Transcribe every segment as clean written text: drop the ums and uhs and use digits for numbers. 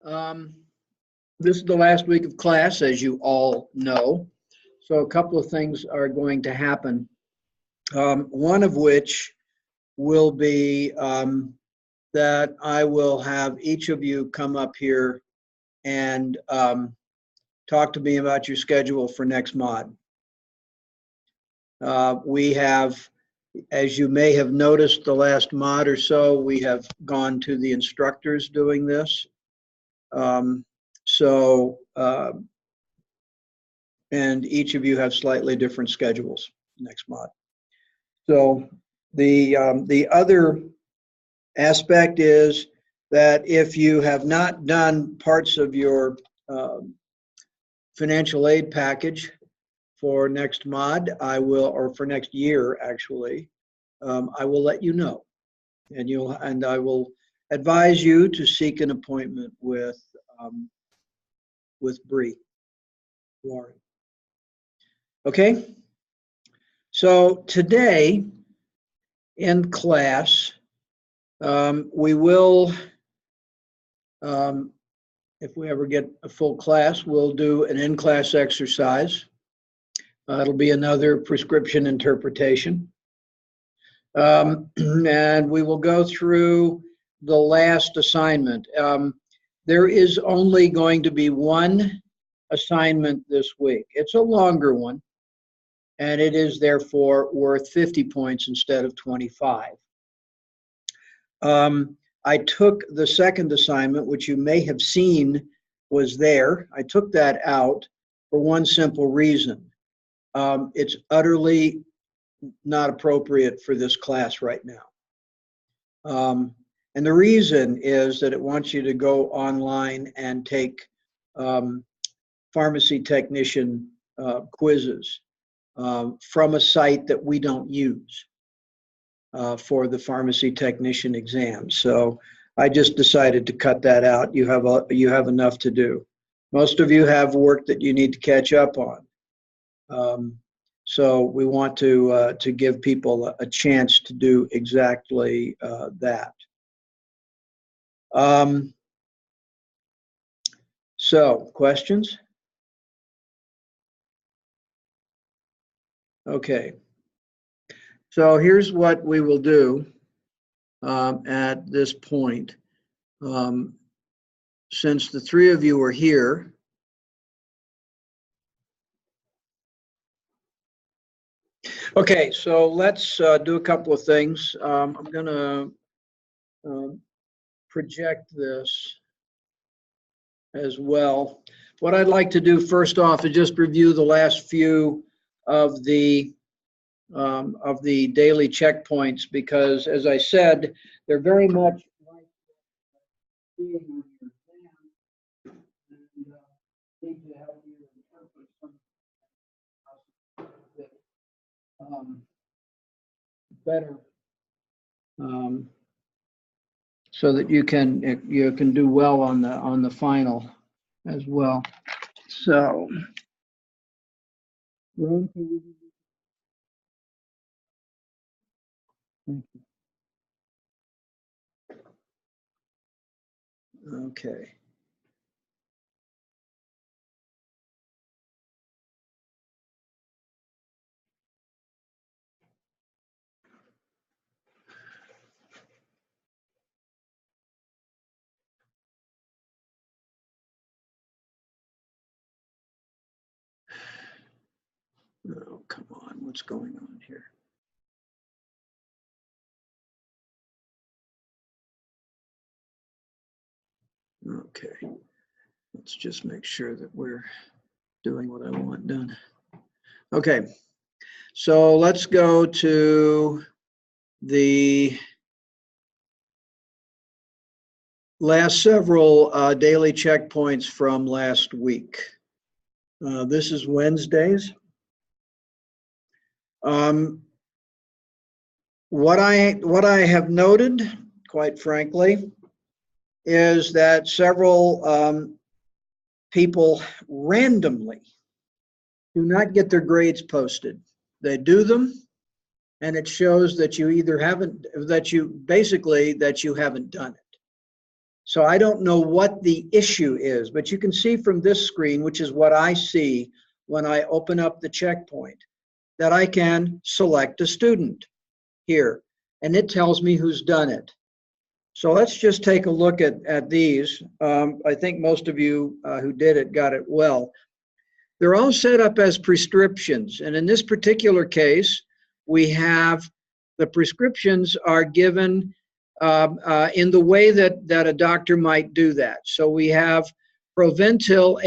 Um, this is the last week of class, as you all know. So a couple of things are going to happen. One of which will be that I will have each of you come up here and talk to me about your schedule for next mod. We have, as you may have noticed the last mod or so, we have gone to the instructors doing this. And each of you have slightly different schedules next mod. So the other aspect is that if you have not done parts of your financial aid package for next mod, I will, or for next year actually, I will let you know, and I will advise you to seek an appointment with Bree Warren. Okay, so today in class, we will, if we ever get a full class, we'll do an in-class exercise. It'll be another prescription interpretation. And we will go through the last assignment. There is only going to be one assignment this week. It's a longer one, and it is therefore worth 50 points instead of 25. I took the second assignment, which you may have seen was there. I took that out for one simple reason. It's utterly not appropriate for this class right now. And the reason is that it wants you to go online and take pharmacy technician quizzes from a site that we don't use for the pharmacy technician exam. So I just decided to cut that out. You have enough to do. Most of you have work that you need to catch up on. So we want to give people a chance to do exactly that. So questions? Okay. So here's what we will do at this point. Since the three of you are here, okay, so let's do a couple of things. I'm going to project this as well. What I'd like to do first off is just review the last few of the daily checkpoints, because as I said, they're very much like being on your exam, and need to help you interpret something better, so that you can do well on the final as well. So. Okay. Oh, come on, what's going on here? Okay, let's just make sure that we're doing what I want done. Okay, so let's go to the last several daily checkpoints from last week. This is Wednesdays. What I have noted, quite frankly, is that several people randomly do not get their grades posted. They do them, and it shows that you either haven't, that you haven't done it. So I don't know what the issue is, but you can see from this screen, which is what I see when I open up the checkpoint, that I can select a student here, and it tells me who's done it. So let's just take a look at these. I think most of you who did it got it well. They're all set up as prescriptions, and in this particular case, we have the prescriptions are given in the way that a doctor might do that. So we have Proventil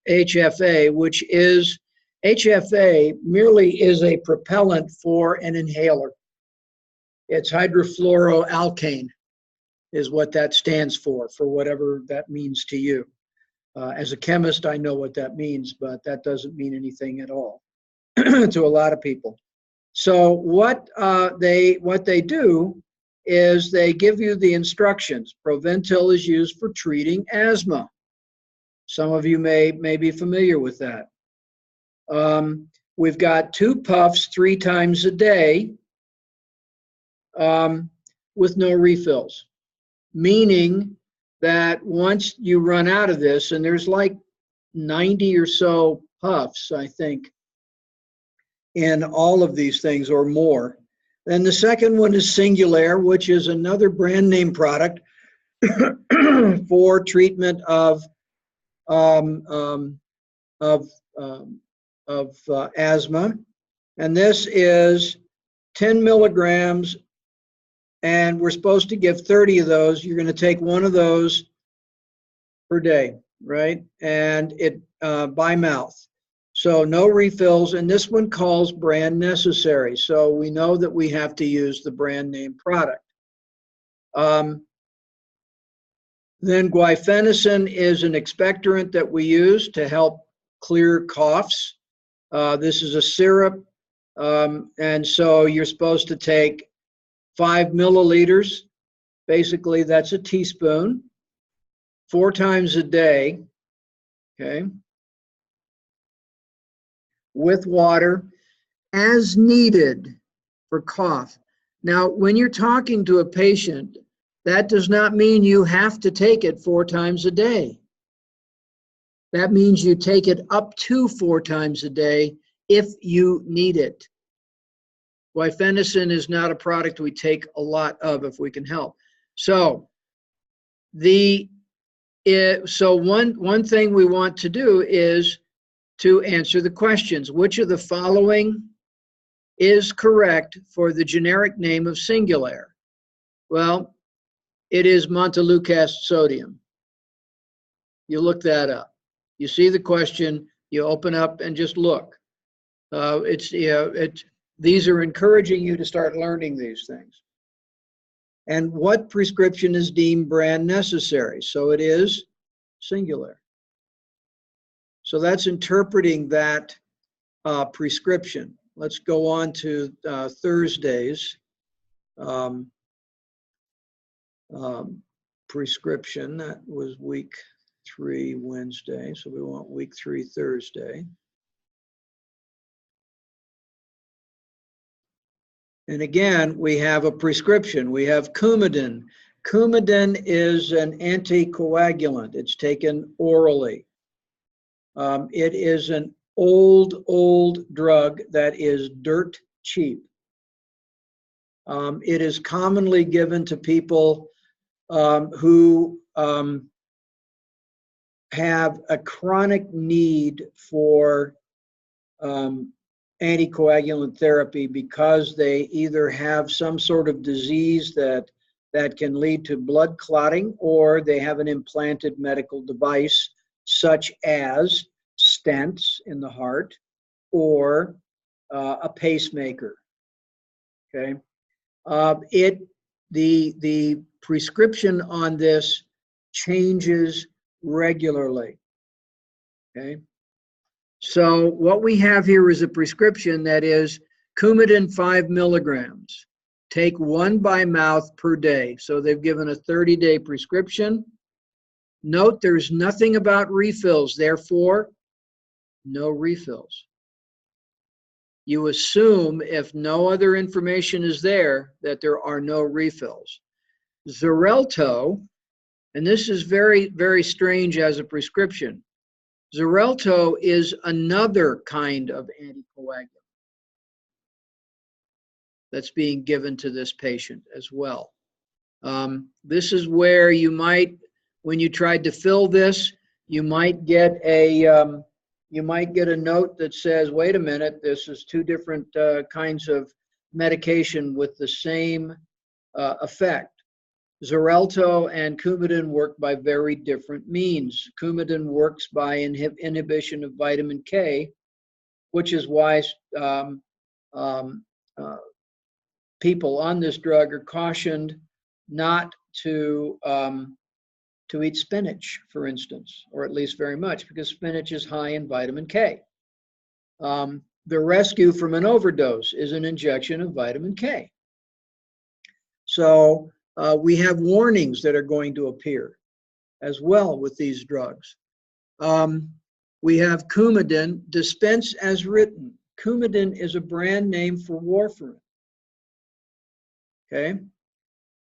HFA, which is, HFA merely is a propellant for an inhaler. It's hydrofluoroalkane is what that stands for whatever that means to you. As a chemist, I know what that means, but that doesn't mean anything at all to a lot of people. So what they do is they give you the instructions. Proventil is used for treating asthma. Some of you may be familiar with that. We've got 2 puffs 3 times a day with no refills, meaning that once you run out of this, and there's like 90 or so puffs, I think, in all of these things or more. Then the second one is Singulair, which is another brand name product for treatment of asthma. And this is 10 milligrams, and we're supposed to give 30 of those. You're going to take 1 of those per day, right? And it by mouth. So no refills, and this one calls brand necessary. So we know that we have to use the brand name product. Then guaifenesin is an expectorant that we use to help clear coughs. This is a syrup, and so you're supposed to take 5 milliliters. Basically, that's a teaspoon, 4 times a day, okay, with water as needed for cough. Now, when you're talking to a patient, that does not mean you have to take it 4 times a day. That means you take it up to 4 times a day if you need it. Guaifenesin is not a product we take a lot of if we can help. So one thing we want to do is to answer the questions. Which of the following is correct for the generic name of Singulair? Well, it is Montelukast sodium. You look that up. You see the question, you open up and just look. These are encouraging you to start learning these things. And what prescription is deemed brand necessary? So it is Singulair. So that's interpreting that prescription. Let's go on to Thursday's prescription. That was week 3 Wednesday, so we want week 3 Thursday. And again, we have a prescription. We have Coumadin. Coumadin is an anticoagulant. It's taken orally. It is an old drug that is dirt cheap. It is commonly given to people who have a chronic need for anticoagulant therapy because they either have some sort of disease that can lead to blood clotting, or they have an implanted medical device such as stents in the heart or a pacemaker. Okay, the prescription on this changes regularly. Okay, so what we have here is a prescription that is Coumadin 5 milligrams. Take 1 by mouth per day. So they've given a 30-day prescription. Note there's nothing about refills, therefore, no refills. You assume, if no other information is there, that there are no refills. Xarelto and this is very, very strange as a prescription. Xarelto is another kind of anticoagulant that's being given to this patient as well. This is where you might, when you tried to fill this, you might get a note that says, "Wait a minute, this is two different kinds of medication with the same effect." Xarelto and Coumadin work by very different means. Coumadin works by inhibition of vitamin K, which is why people on this drug are cautioned not to eat spinach, for instance, or at least very much, because spinach is high in vitamin K. The rescue from an overdose is an injection of vitamin K. So we have warnings that are going to appear as well with these drugs. We have Coumadin, dispense as written. Coumadin is a brand name for warfarin. Okay.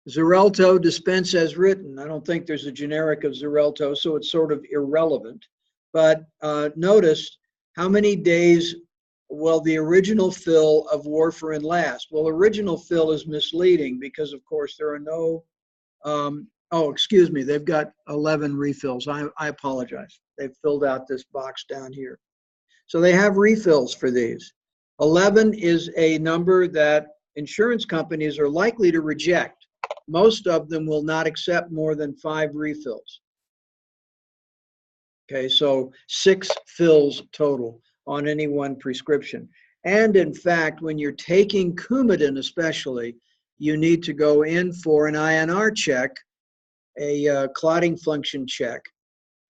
Xarelto, dispense as written. I don't think there's a generic of Xarelto, so it's sort of irrelevant. But notice, how many days will the original fill of warfarin last? Well, original fill is misleading because, of course, there are no, oh, excuse me, they've got 11 refills. I apologize. They've filled out this box down here. So they have refills for these. 11 is a number that insurance companies are likely to reject. Most of them will not accept more than 5 refills. Okay, so 6 fills total on any one prescription. And in fact, when you're taking Coumadin especially, you need to go in for an INR check, a clotting function check,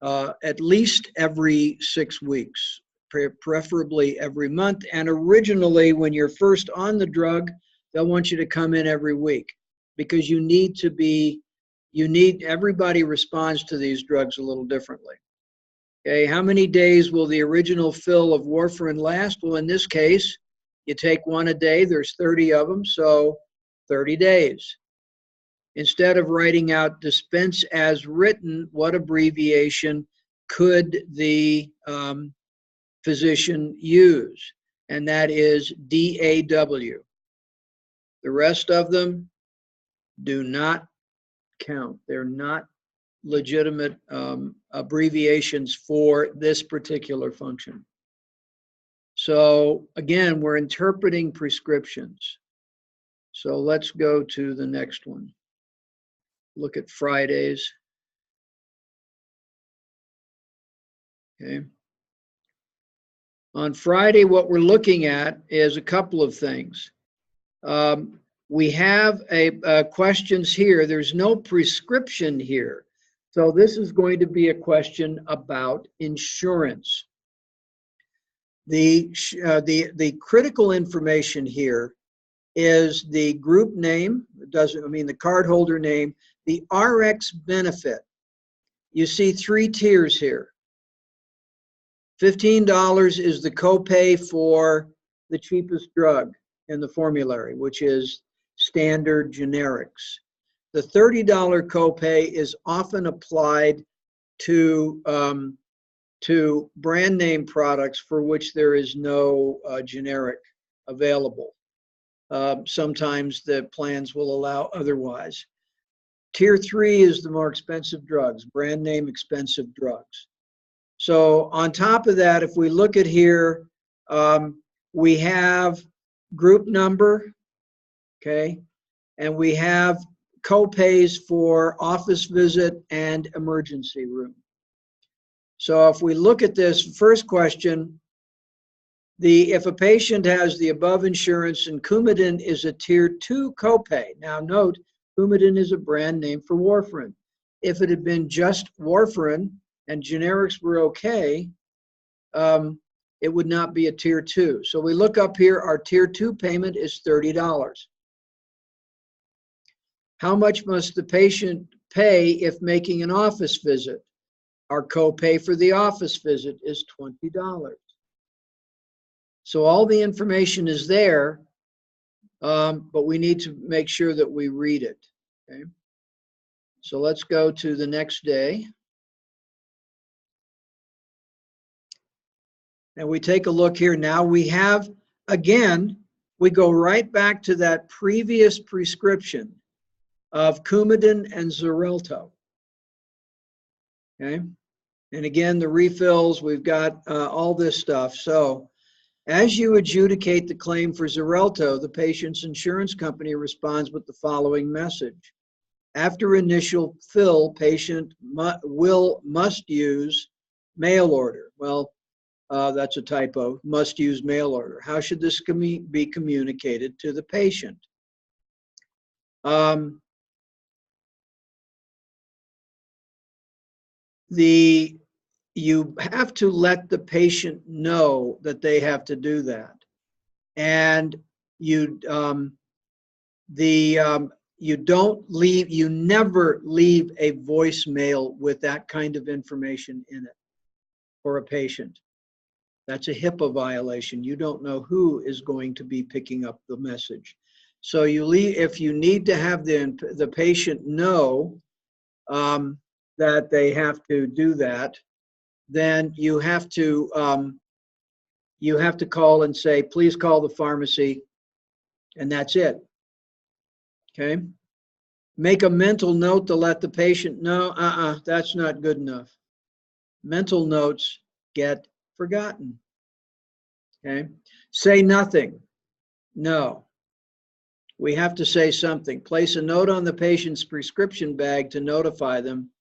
at least every 6 weeks, preferably every month. And originally, when you're first on the drug, they'll want you to come in every week because you need to be, everybody responds to these drugs a little differently. Okay, how many days will the original fill of warfarin last? Well, in this case, you take 1 a day, there's 30 of them, so 30 days. Instead of writing out dispense as written, what abbreviation could the physician use? And that is DAW. The rest of them do not count. They're not legitimate abbreviations for this particular function. So again, we're interpreting prescriptions. So let's go to the next one. Look at Fridays. Okay. On Friday, what we're looking at is a couple of things. We have questions here. There's no prescription here. So this is going to be a question about insurance. The critical information here is the group name, the cardholder name, the RX benefit. You see 3 tiers here. $15 is the copay for the cheapest drug in the formulary, which is standard generics. The $30 copay is often applied to brand name products for which there is no generic available. Sometimes the plans will allow otherwise. Tier 3 is the more expensive drugs, brand name expensive drugs. So on top of that, if we look at here, we have group number, okay, and we have copays for office visit and emergency room. So if we look at this first question, if a patient has the above insurance and Coumadin is a tier 2 copay. Now note, Coumadin is a brand name for warfarin. If it had been just warfarin and generics were okay, it would not be a tier 2. So we look up here, our tier 2 payment is $30. How much must the patient pay if making an office visit? Our copay for the office visit is $20. So all the information is there, but we need to make sure that we read it. Okay? So let's go to the next day. And we take a look here. Now we have, again, we go right back to that previous prescription of Coumadin and Xarelto. Okay. And again, the refills, we've got all this stuff. So as you adjudicate the claim for Xarelto, the patient's insurance company responds with the following message. After initial fill, patient must use mail order. Well, that's a typo, must use mail order. How should this be communicated to the patient? You have to let the patient know that they have to do that. And you never leave a voicemail with that kind of information in it for a patient. That's a HIPAA violation. You don't know who is going to be picking up the message. So if you need to have the patient know that they have to do that, then you have to call and say, please call the pharmacy, and that's it. Okay? Make a mental note to let the patient know, that's not good enough. Mental notes get forgotten. Okay? Say nothing. No. We have to say something. Place a note on the patient's prescription bag to notify them.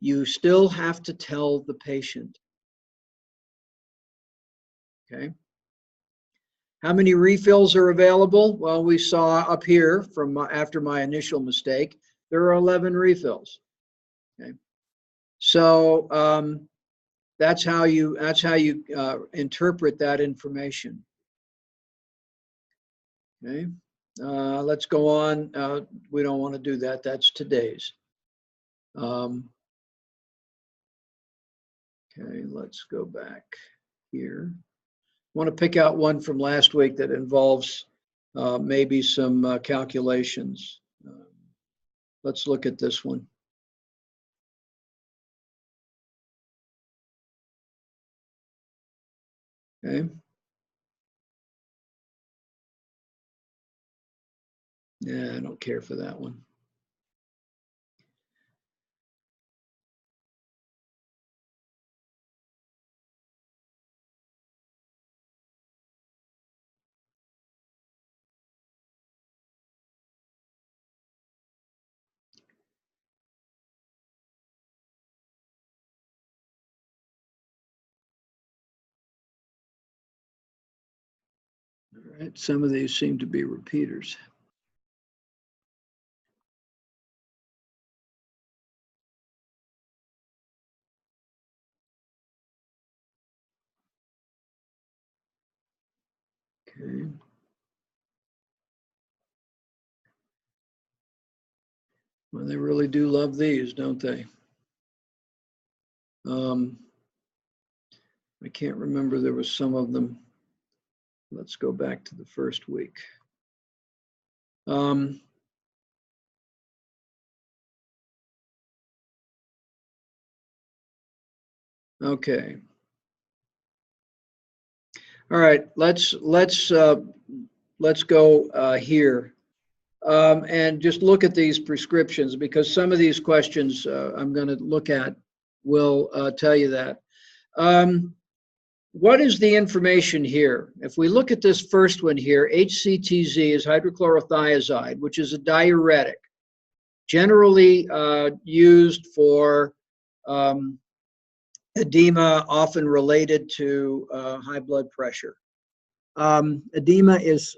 You still have to tell the patient. Okay? How many refills are available? Well, we saw up here after my initial mistake, there are 11 refills. Okay? So that's how you interpret that information. Okay? Let's go on. We don't want to do that. That's today's. Okay, let's go back here. I want to pick out one from last week that involves maybe some calculations. Let's look at this one. Okay. Yeah, I don't care for that one. All right, some of these seem to be repeaters. Okay. Well, they really do love these, don't they? I can't remember, there was some of them. Let's go back to the first week. Okay. All right, let's go here and just look at these prescriptions, because some of these questions I'm going to look at will tell you that. What is the information here? If we look at this first one here, HCTZ is hydrochlorothiazide, which is a diuretic, generally used for edema, often related to high blood pressure. Edema is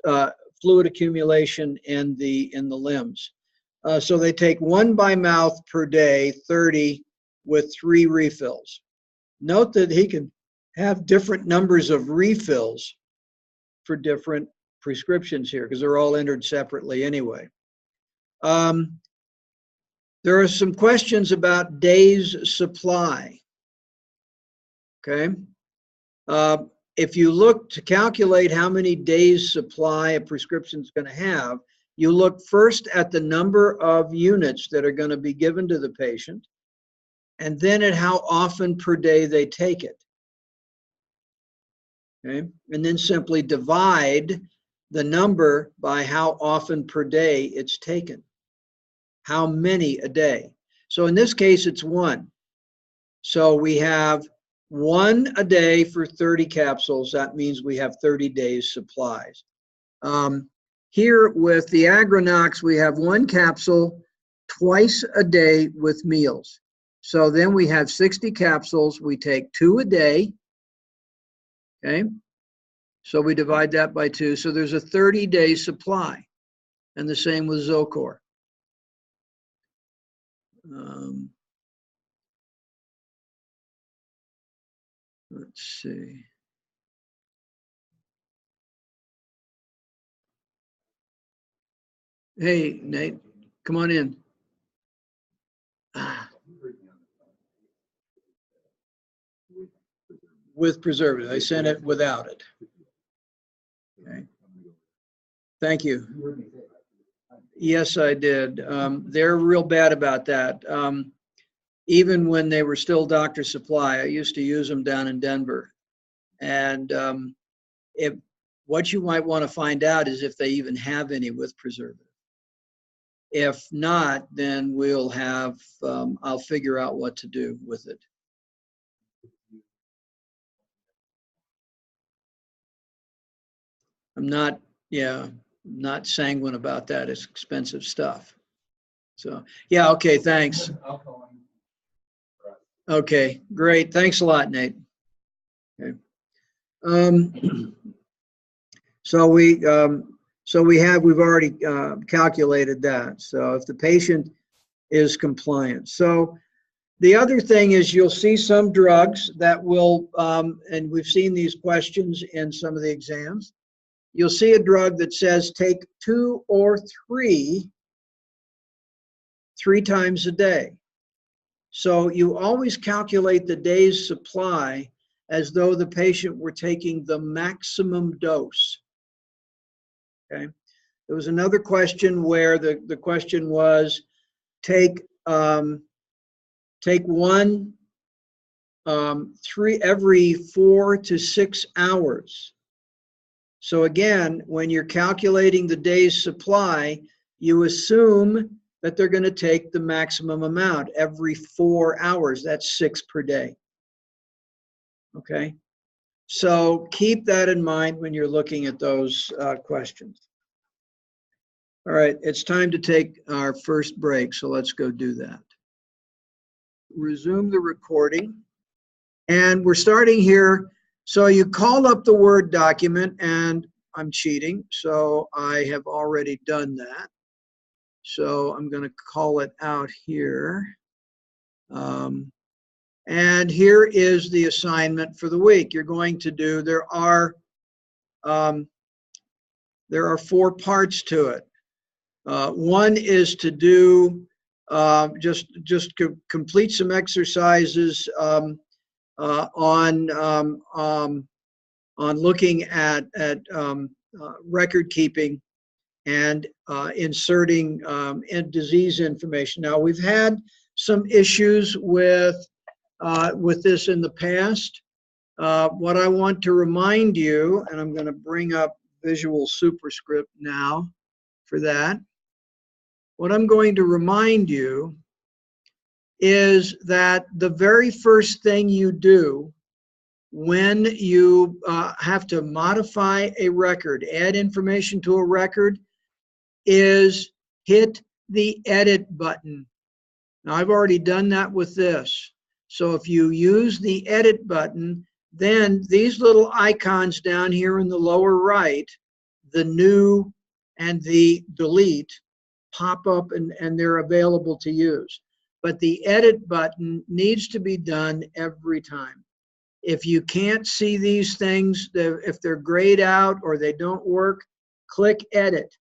fluid accumulation in the limbs. So they take 1 by mouth per day, 30 with 3 refills. Note that he can have different numbers of refills for different prescriptions here, because they're all entered separately anyway. There are some questions about days supply. Okay. If you look to calculate how many days supply a prescription is going to have, You look first at the number of units that are going to be given to the patient, and then at how often per day they take it. Okay? And then simply divide the number by how often per day it's taken. How many a day? So in this case, it's 1. So we have 1 a day for 30 capsules. That means we have 30 days supplies. Here with the Agrinox, we have 1 capsule twice a day with meals. So then we have 60 capsules. We take 2 a day. Okay. So we divide that by 2. So there's a 30-day supply. And the same with Zocor. Let's see. Hey, Nate, come on in. With preservative. I sent it without it. Okay. Thank you. Yes, I did. They're real bad about that. Even when they were still Dr. Supply, I used to use them down in Denver. And what you might want to find out is if they even have any with preservative. If not, then we'll have, I'll figure out what to do with it. I'm not sanguine about that. It's expensive stuff. So, yeah, okay, thanks. Okay, great. Thanks a lot, Nate. Okay. We've already calculated that. So if the patient is compliant. So the other thing is you'll see some drugs that will, and we've seen these questions in some of the exams. You'll see a drug that says take 2 or 3 times a day. So you always calculate the day's supply as though the patient were taking the maximum dose. Okay. There was another question where the question was take 1 every 4 to 6 hours. So again, when you're calculating the day's supply, you assume that they're going to take the maximum amount every 4 hours. That's 6 per day. Okay. So keep that in mind when you're looking at those questions. All right, it's time to take our first break, so let's go do that. Resume the recording. And we're starting here. So you call up the Word document, and I'm cheating, so I have already done that. So I'm going to call it out here. And here is the assignment for the week. You're going to do, there are 4 parts to it. One is to do just complete some exercises on looking at record keeping and inserting disease information. Now we've had some issues with this in the past. What I want to remind you, and I'm going to bring up Visual Superscript now for that. What I'm going to remind you is that the very first thing you do when you have to modify a record, add information to a record, is hit the edit button. Now, I've already done that with this. So if you use the edit button, then these little icons down here in the lower right, the new and the delete, pop up and they're available to use. But the edit button needs to be done every time. If you can't see these things, if they're grayed out or they don't work, click edit.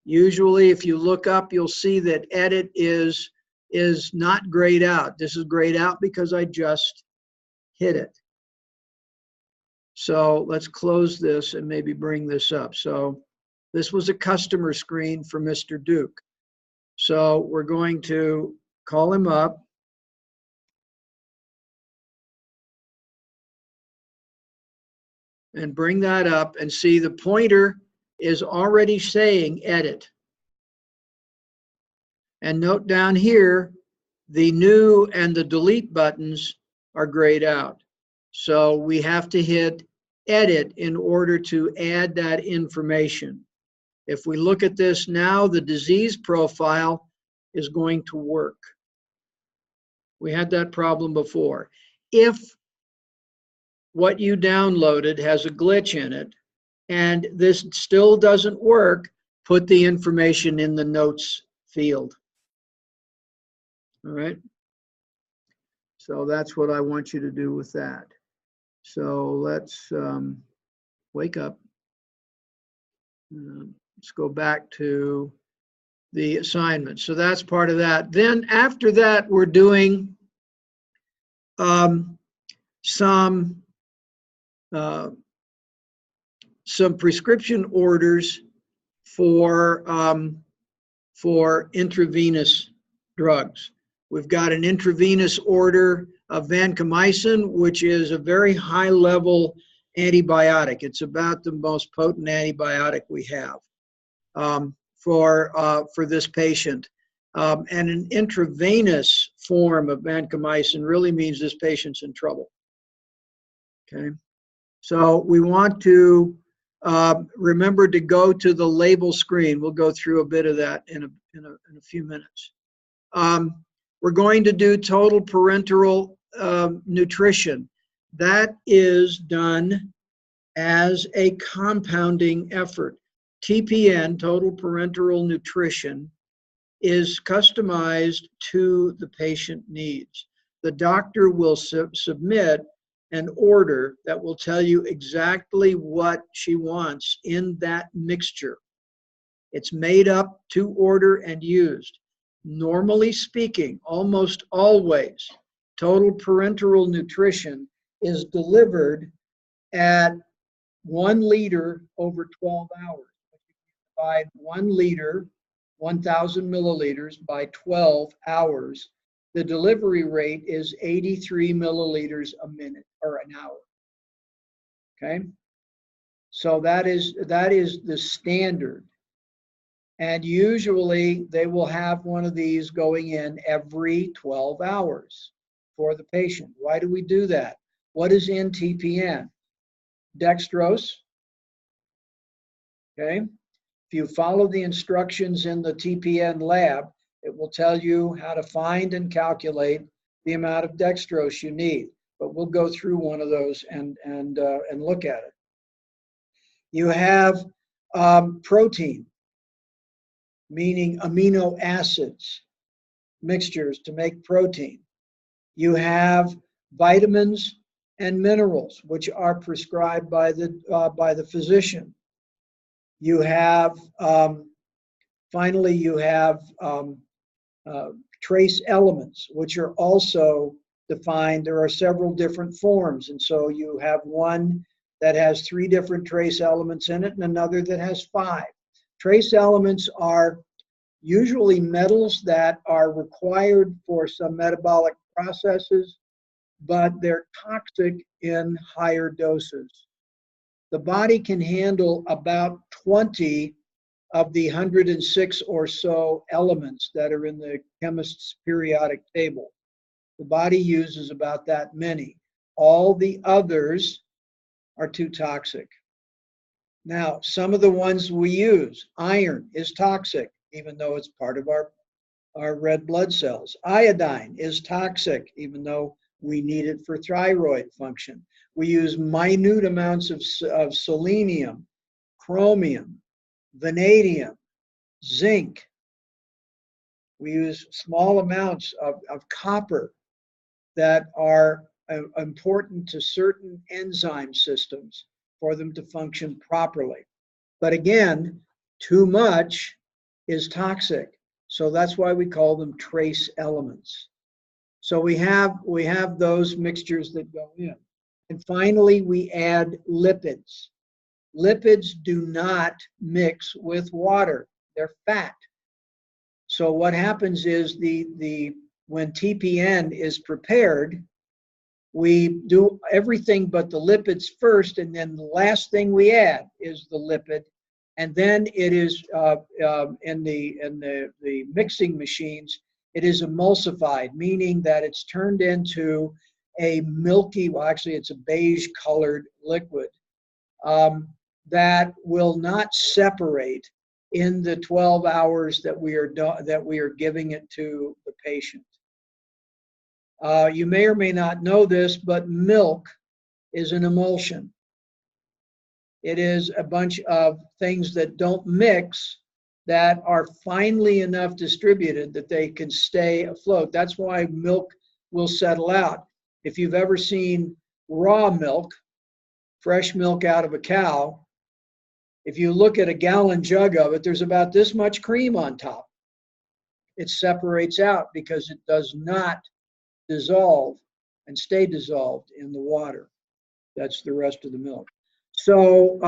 Usually if you look up, you'll see that edit is not grayed out. This is grayed out because I just hit it. So let's close this and maybe bring this up. So This was a customer screen for Mr. Duke. So we're going to call him up. And bring that up and see the pointer is already saying edit. And note down here, the new and the delete buttons are grayed out. So we have to hit edit in order to add that information. If we look at this now, the disease profile is going to work. We had that problem before. If what you downloaded has a glitch in it and this still doesn't work, put the information in the notes field. All right. So that's what I want you to do with that. So let's wake up. Let's go back to the assignment. So that's part of that. Then after that, we're doing some prescription orders for intravenous drugs. We've got an intravenous order of vancomycin, which is a very high-level antibiotic. It's about the most potent antibiotic we have for this patient. And an intravenous form of vancomycin really means this patient's in trouble. Okay. So we want to remember to go to the label screen. We'll go through a bit of that in a few minutes. We're going to do total parenteral nutrition. That is done as a compounding effort. TPN, total parenteral nutrition, is customized to the patient needs. The doctor will submit an order that will tell you exactly what she wants in that mixture. It's made up to order and used. Normally speaking, almost always, total parenteral nutrition is delivered at 1 liter over 12 hours. If you divide 1 liter, 1,000 milliliters by 12 hours, the delivery rate is 83 milliliters a minute or an hour. Okay, so that is the standard. And usually they will have one of these going in every 12 hours for the patient. Why do we do that? What is in TPN? Dextrose. Okay. If you follow the instructions in the TPN lab, it will tell you how to find and calculate the amount of dextrose you need. But we'll go through one of those and look at it. You have protein, meaning amino acids, mixtures to make protein. You have vitamins and minerals, which are prescribed by the physician. You have, finally, you have trace elements, which are also defined. There are several different forms, and so you have one that has 3 different trace elements in it and another that has 5. Trace elements are usually metals that are required for some metabolic processes, but they're toxic in higher doses. The body can handle about 20 of the 106 or so elements that are in the chemist's periodic table. The body uses about that many. All the others are too toxic. Now, some of the ones we use, iron is toxic, even though it's part of our red blood cells. Iodine is toxic, even though we need it for thyroid function. We use minute amounts of selenium, chromium, vanadium, zinc. We use small amounts of copper that are important to certain enzyme systems for them to function properly. But again, too much is toxic. So that's why we call them trace elements. So we have those mixtures that go in. And finally, we add lipids. Lipids do not mix with water. They're fat. So what happens is when TPN is prepared, we do everything but the lipids first, and then the last thing we add is the lipid, and then it is in the mixing machines, it is emulsified, meaning that it's turned into a milky, well, actually it's a beige colored liquid that will not separate in the 12 hours that we are giving it to the patient. You may or may not know this, but milk is an emulsion. It is a bunch of things that don't mix, that are finely enough distributed that they can stay afloat. That's why milk will settle out. If you've ever seen raw milk, fresh milk out of a cow, if you look at a gallon jug of it, there's about this much cream on top. It separates out because it does not dissolve and stay dissolved in the water. That's the rest of the milk. So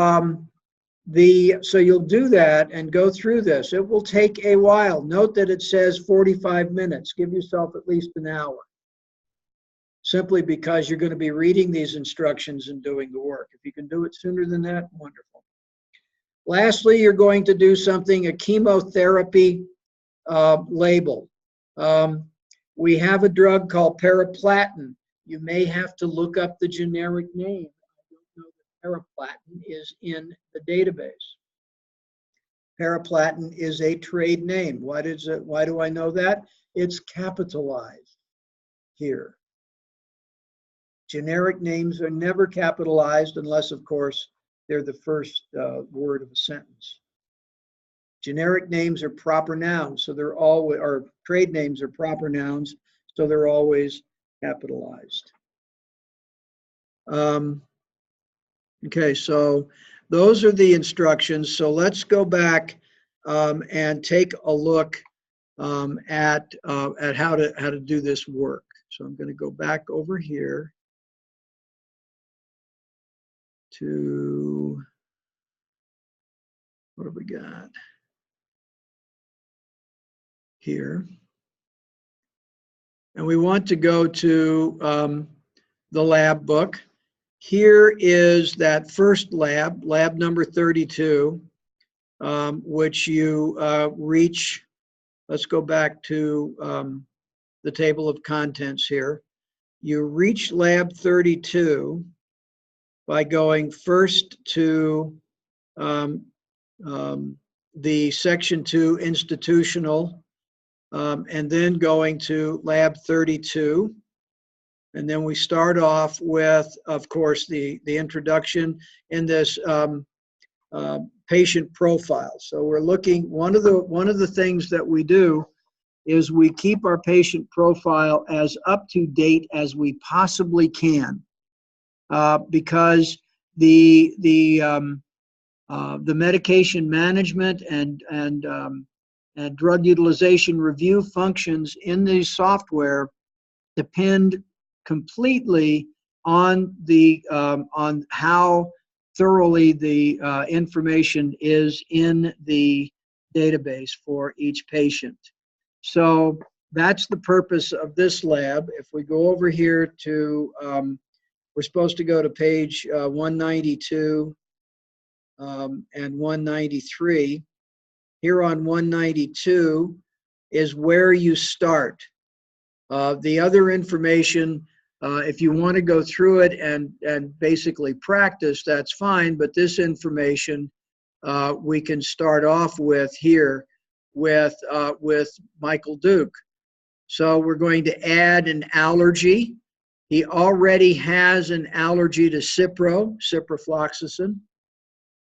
so you'll do that and go through this. It will take a while. Note that it says 45 minutes. Give yourself at least an hour, simply because you're going to be reading these instructions and doing the work. If you can do it sooner than that, wonderful. Lastly, you're going to do something, a chemotherapy label. We have a drug called Paraplatin. You may have to look up the generic name. I don't know that Paraplatin is in the database. Paraplatin is a trade name. Why do I know that? It's capitalized here. Generic names are never capitalized unless, of course, they're the first word of a sentence. Generic names are proper nouns, so they're always, or trade names are proper nouns, so they're always capitalized. Okay, so those are the instructions. So let's go back and take a look at how to do this work. So I'm going to go back over here to, what have we got here? And we want to go to the lab book. Here is that first lab, lab number 32, which you reach. Let's go back to the table of contents here. You reach lab 32 by going first to the section 2 institutional, and then going to lab 32. And then we start off with, of course, the introduction in this patient profile. So we're looking, one of the things that we do is we keep our patient profile as up to date as we possibly can, because the medication management and drug utilization review functions in the software depend completely on on how thoroughly the information is in the database for each patient. So that's the purpose of this lab. If we go over here to, we're supposed to go to page 192 and 193. Here on 192 is where you start. The other information, if you want to go through it and basically practice, that's fine, but this information we can start off with here with Michael Duke. So we're going to add an allergy. He already has an allergy to ciprofloxacin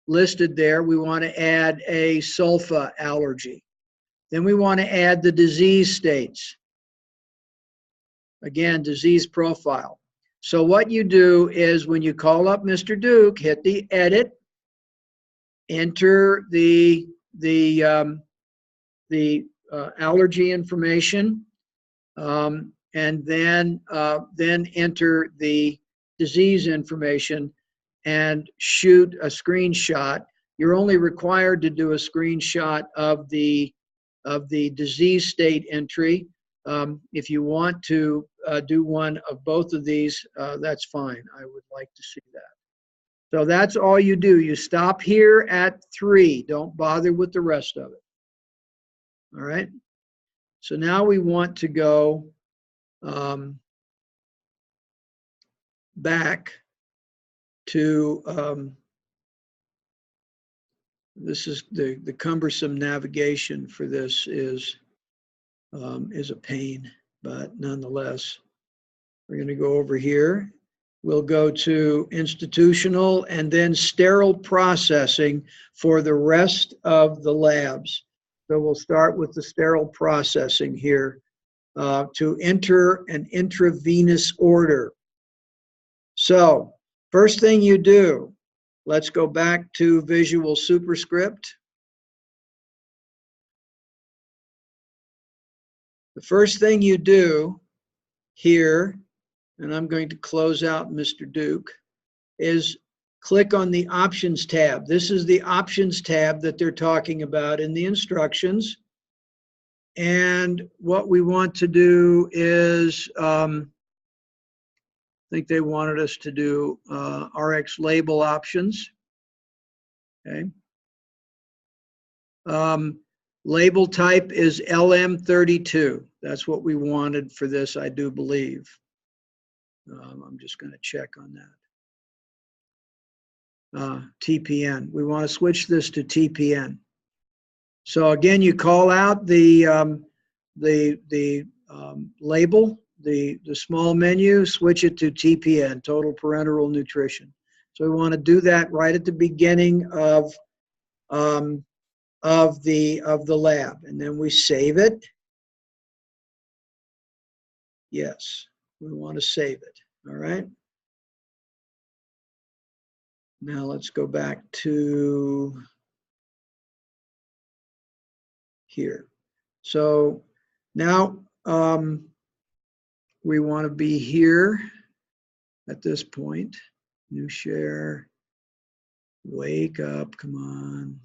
listed there. We want to add a sulfa allergy. Then we want to add the disease states. Again, disease profile. So what you do is when you call up Mr. Duke, hit the edit, enter the allergy information, and then enter the disease information. and shoot a screenshot. You're only required to do a screenshot of the disease state entry. If you want to do one of both of these, that's fine. I would like to see that. So that's all you do. You stop here at 3. Don't bother with the rest of it. All right. So now we want to go back to, this is the cumbersome navigation for this is a pain, but nonetheless, we're going to go over here. We'll go to institutional and then sterile processing for the rest of the labs. So we'll start with the sterile processing here to enter an intravenous order. So first thing you do, let's go back to Visual Superscript. The first thing you do here, and I'm going to close out Mr. Duke, is click on the Options tab. This is the Options tab that they're talking about in the instructions. And what we want to do is, I think they wanted us to do RX label options. Okay. Label type is LM32. That's what we wanted for this, I do believe. I'm just going to check on that. TPN. We want to switch this to TPN. So again, you call out the label, the small menu, switch it to TPN, Total Parenteral Nutrition. So we want to do that right at the beginning of the lab, and then we save it. Yes, we want to save it. All right. Now let's go back to here. So now we want to be here at this point. New share. Wake up, come on.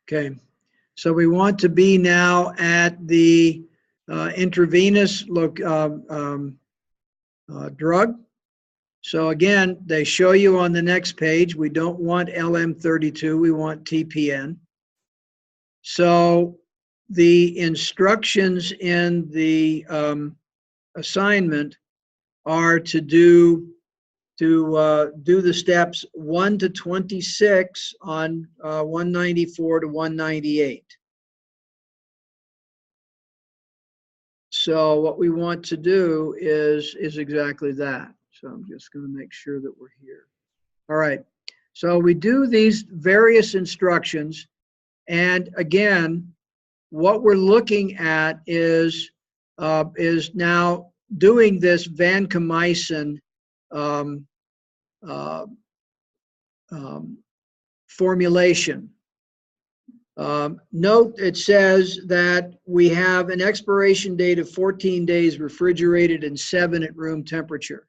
Okay, so we want to be now at the intravenous drug. So again, they show you on the next page, we don't want LM32, we want TPN. So the instructions in the assignment are to do the steps 1 to 26 on 194 to 198. So what we want to do is exactly that. So I'm just going to make sure that we're here. All right. So we do these various instructions, and again, what we're looking at is now doing this vancomycin formulation. Note it says that we have an expiration date of 14 days refrigerated and 7 at room temperature.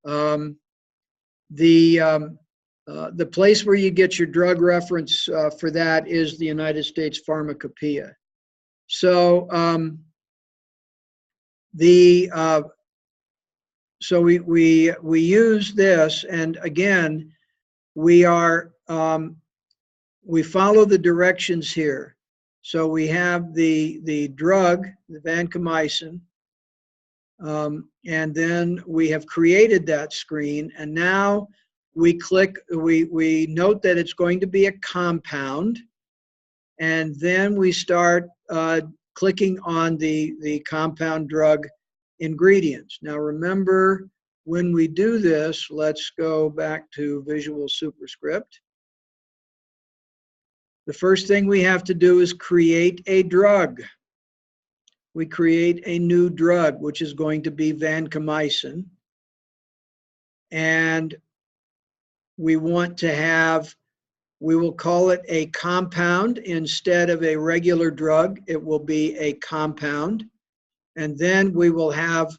The place where you get your drug reference for that is the United States Pharmacopoeia. So so we use this, and again, we follow the directions here. So we have the drug, the vancomycin, and then we have created that screen, and now we note that it's going to be a compound, and then we start clicking on the compound drug ingredients. Now remember, when we do this, let's go back to Visual Superscript. The first thing we have to do is create a drug. We create a new drug, which is going to be vancomycin. And we want to have, we will call it a compound instead of a regular drug. It will be a compound. And then we will have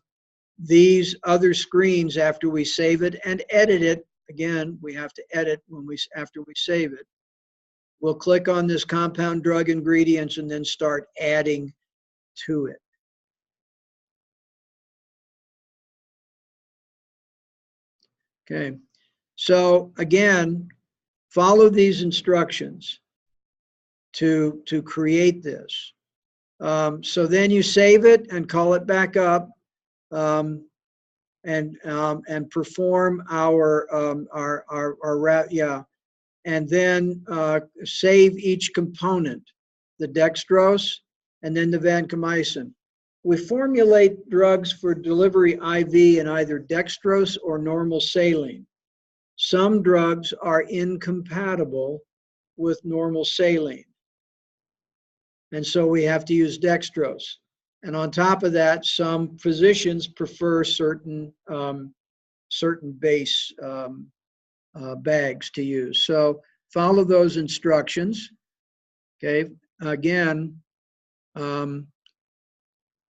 these other screens after we save it and edit it. Again, we have to edit after we save it. We'll click on this compound drug ingredients and then start adding to it. Okay, so again, follow these instructions to create this. So then you save it and call it back up, and perform and then save each component, the dextrose and then the vancomycin. We formulate drugs for delivery IV in either dextrose or normal saline. Some drugs are incompatible with normal saline, and so we have to use dextrose. And on top of that, some physicians prefer certain base bags to use. So follow those instructions. Okay, again,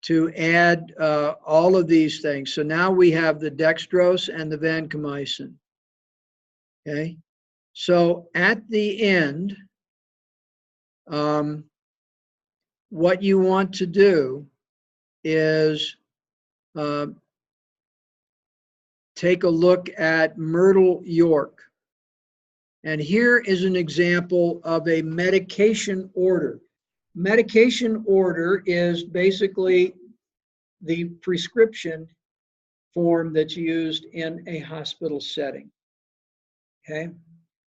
to add all of these things. So now we have the dextrose and the vancomycin. Okay, so at the end, what you want to do is take a look at Myrtle York. And here is an example of a medication order. Medication order is basically the prescription form that's used in a hospital setting. Okay,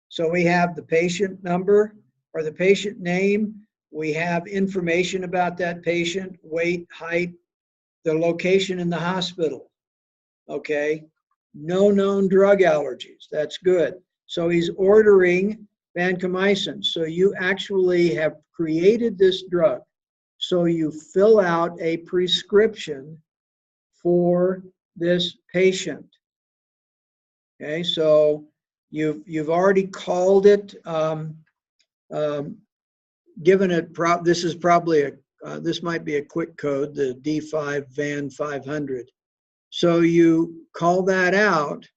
so we have the patient number or the patient name. We have information about that patient, weight, height, the location in the hospital. Okay, no known drug allergies. That's good. So he's ordering vancomycin. So you actually have created this drug. So you fill out a prescription for this patient. Okay, so you've already called it, given it. This is probably this might be a quick code, the D5 Van 500. So you call that out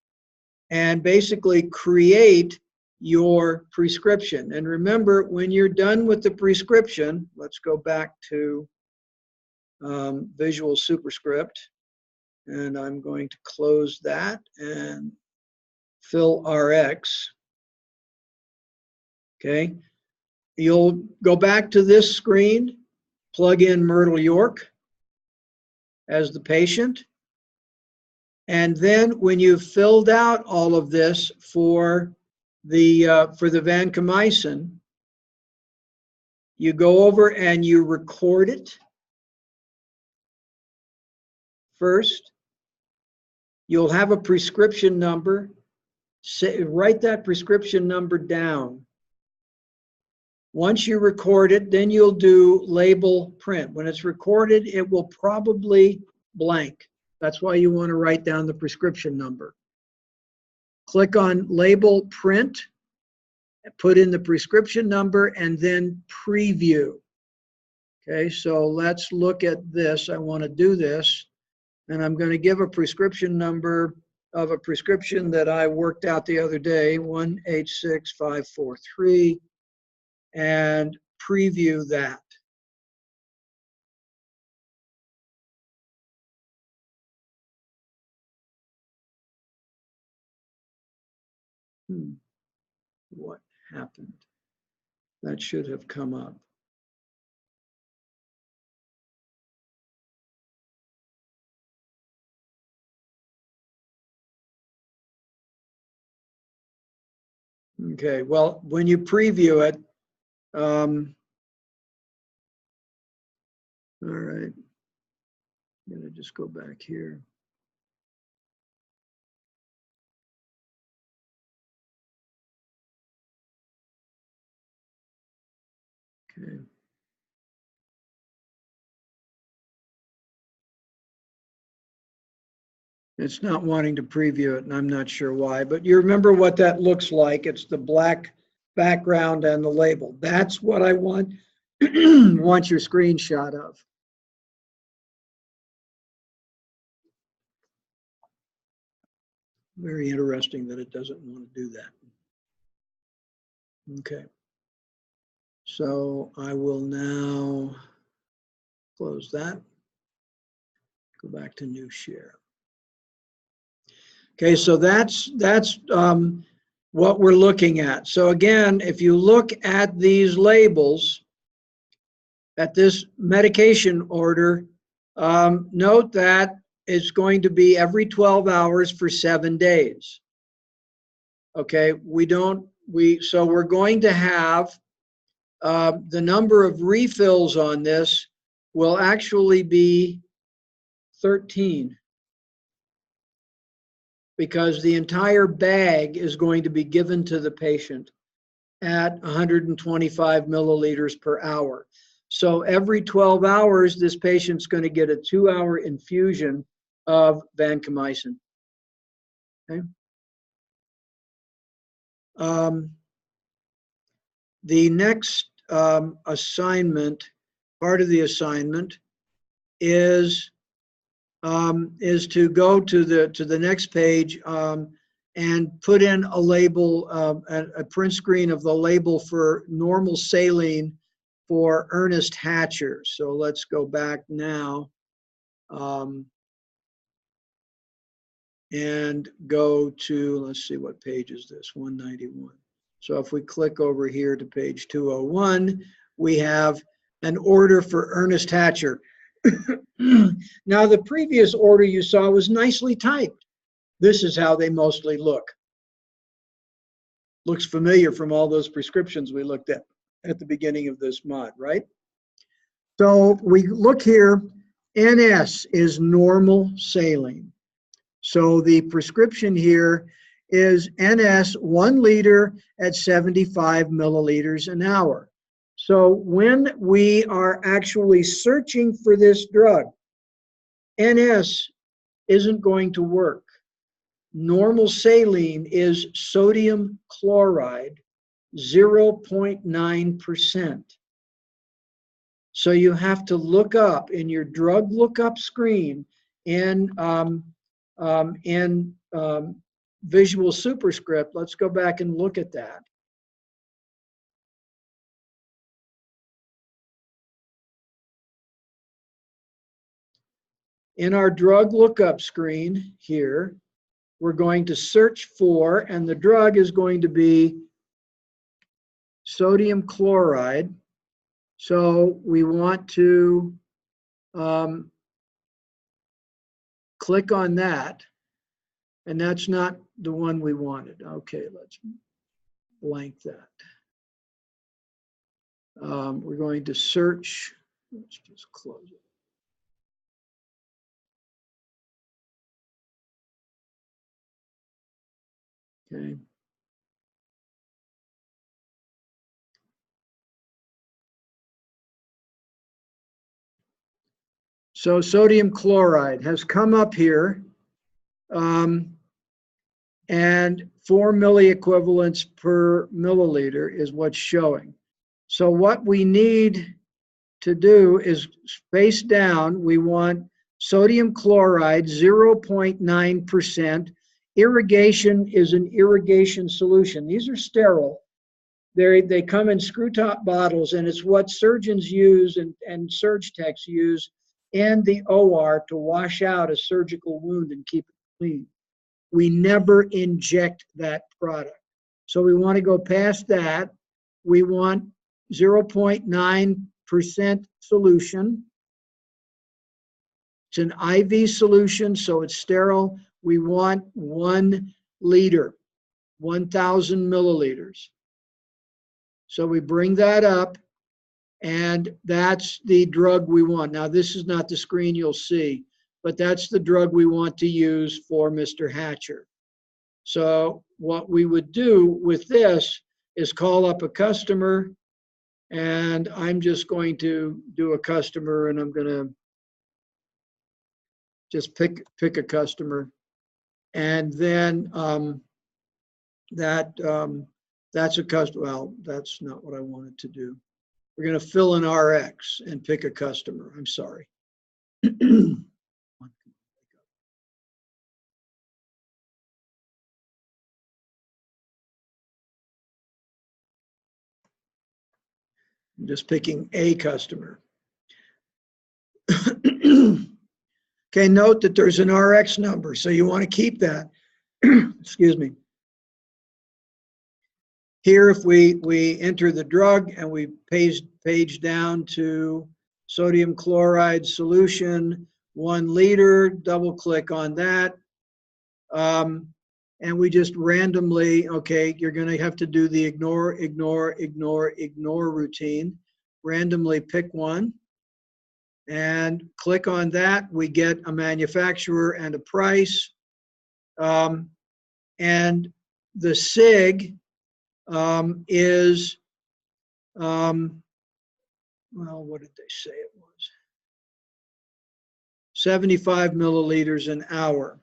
and basically create your prescription. And remember, when you're done with the prescription, let's go back to Visual Superscript, and I'm going to close that and fill RX. Okay, you'll go back to this screen, plug in Myrtle York as the patient. And then when you've filled out all of this for the vancomycin, you go over and you record it first. You'll have a prescription number. Write that prescription number down. Once you record it, then you'll do label print. When it's recorded, it will probably blank. That's why you want to write down the prescription number. Click on label print, put in the prescription number, and then preview. Okay, so let's look at this. I want to do this, and I'm going to give a prescription number of a prescription that I worked out the other day, 186543, and preview that. What happened? That should have come up. Okay, well, when you preview it, all right, I'm gonna just go back here. Okay. It's not wanting to preview it, and I'm not sure why, but you remember what that looks like. It's the black background and the label. That's what I want, want your screenshot of. Very interesting that it doesn't want to do that. Okay. So I will now close that. Go back to new share. Okay, so that's what we're looking at. So again, if you look at these labels, at this medication order, note that it's going to be every 12 hours for 7 days. Okay, so we're going to have the number of refills on this will actually be 13, because the entire bag is going to be given to the patient at 125 milliliters per hour. So every 12 hours, this patient's going to get a 2-hour infusion of vancomycin. Okay. The next assignment, part of the assignment, is to go to the next page and put in a label, a print screen of the label for normal saline for Ernest Hatcher. So let's go back now and go to, let's see, what page is this? 191. So if we click over here to page 201, we have an order for Ernest Hatcher. Now, the previous order you saw was nicely typed. This is how they mostly look. Looks familiar from all those prescriptions we looked at the beginning of this mod, right? So we look here, NS is normal saline. So the prescription here is NS 1 liter at 75 milliliters an hour. So when we are actually searching for this drug, NS isn't going to work. Normal saline is sodium chloride, 0.9%. So you have to look up in your drug lookup screen in Visual Superscript. Let's go back and look at that. In our drug lookup screen here, we're going to search for, and the drug is going to be sodium chloride. So we want to click on that, and that's not the one we wanted. Okay, let's blank that. We're going to search. Let's just close it. Okay. So sodium chloride has come up here, and 4 milliequivalents per milliliter is what's showing. So what we need to do is space down. We want sodium chloride, 0.9%. Irrigation is an irrigation solution. These are sterile. They come in screw top bottles, and it's what surgeons use and surge techs use in the OR to wash out a surgical wound and keep it clean. We never inject that product. So we want to go past that. We want 0.9% solution. It's an IV solution, so it's sterile. We want 1 liter, 1,000 milliliters. So we bring that up, and that's the drug we want. Now, this is not the screen you'll see, but that's the drug we want to use for Mr. Hatcher. So what we would do with this is call up a customer, and I'm just going to do a customer, and I'm going to just pick a customer, and then that's a customer. Well, that's not what I wanted to do. We're going to fill in RX and pick a customer. I'm sorry. I'm just picking a customer. Okay, note that there's an RX number, so you want to keep that. Excuse me. Here, if we enter the drug and we page down to sodium chloride solution, 1 liter, double click on that. And we just randomly, okay, you're going to have to do the ignore routine. Randomly pick one and click on that. We get a manufacturer and a price. And the SIG is, well, what did they say it was? 75 milliliters an hour.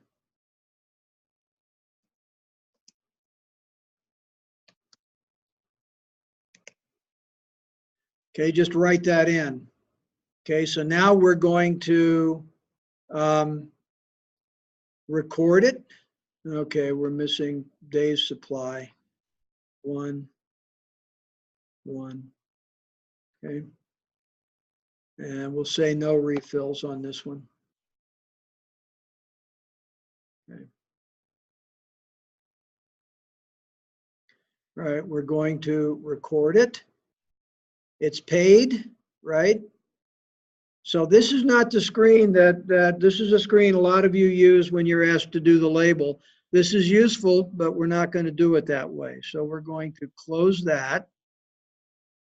Okay, just write that in. Okay, so now we're going to record it. Okay, we're missing days supply. 1. Okay. And we'll say no refills on this one. Okay. All right, we're going to record it. It's paid, right? So this is not the screen that this is a screen a lot of you use when you're asked to do the label. This is useful, but we're not going to do it that way. So we're going to close that.